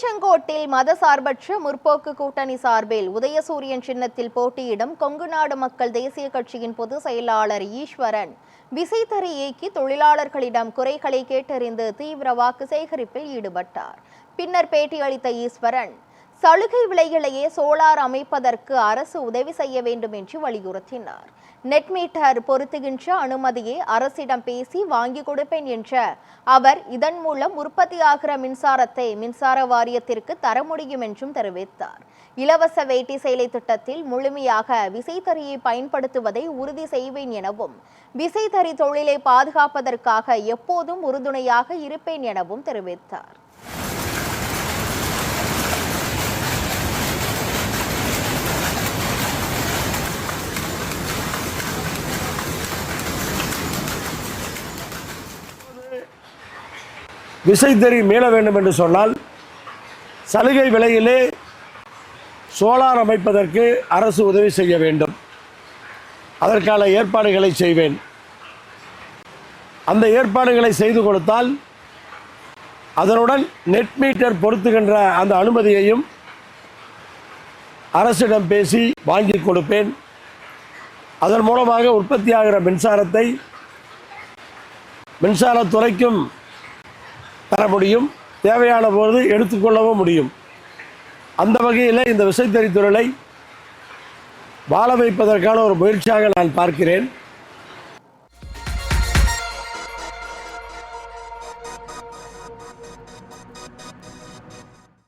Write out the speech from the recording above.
திருச்செங்கோட்டில் மதசார்பற்ற முற்போக்கு கூட்டணி சார்பில் உதயசூரியன் சின்னத்தில் போட்டியிடும் கொங்குநாடு மக்கள் தேசிய கட்சியின் பொதுச் செயலாளர் ஈஸ்வரன் விசைத்தறி இயக்கி தொழிலாளர்களிடம் குறைகளை கேட்டறிந்து தீவிர வாக்கு சேகரிப்பில் ஈடுபட்டார். பின்னர் பேட்டியளித்த ஈஸ்வரன், சலுகை விலைகளையே சோலார் அமைப்பதற்கு அரசு உதவி செய்ய வேண்டும் என்று வலியுறுத்தினார். நெட் மீட்டர் பொருத்துகின்ற அனுமதியை அரசிடம் பேசி வாங்கி கொடுப்பேன் என்ற அவர் இதன் மூலம் உற்பத்தியாகிற மின்சாரத்தை மின்சார வாரியத்திற்கு தர முடியும் என்றும் தெரிவித்தார். இலவச வேட்டி சேலை திட்டத்தில் முழுமையாக விசைத்தறியை பயன்படுத்துவதை உறுதி செய்வேன் எனவும் விசைத்தறி தொழிலை பாதுகாப்பதற்காக எப்போதும் உறுதுணையாக இருப்பேன் எனவும் தெரிவித்தார். விசைத்தறி மீள வேண்டும் என்று சொன்னால் சலுகை விலையிலே சோலார் அமைப்பதற்கு அரசு உதவி செய்ய வேண்டும். அதற்கான ஏற்பாடுகளை செய்வேன். அந்த ஏற்பாடுகளை செய்து கொடுத்தால் அதனுடன் நெட் மீட்டர் பொருத்துகின்ற அந்த அனுமதியையும் அரசிடம் பேசி வாங்கி கொடுப்பேன். அதன் மூலமாக உற்பத்தியாகிற மின்சாரத்தை மின்சாரத்துறைக்கும் தர முடியும், தேவையான போது எடுத்துக்கொள்ளவும் முடியும். அந்த வகையில் இந்த விசைத்தறி தொழிலை வாழ வைப்பதற்கான ஒரு முயற்சியாக நான் பார்க்கிறேன்.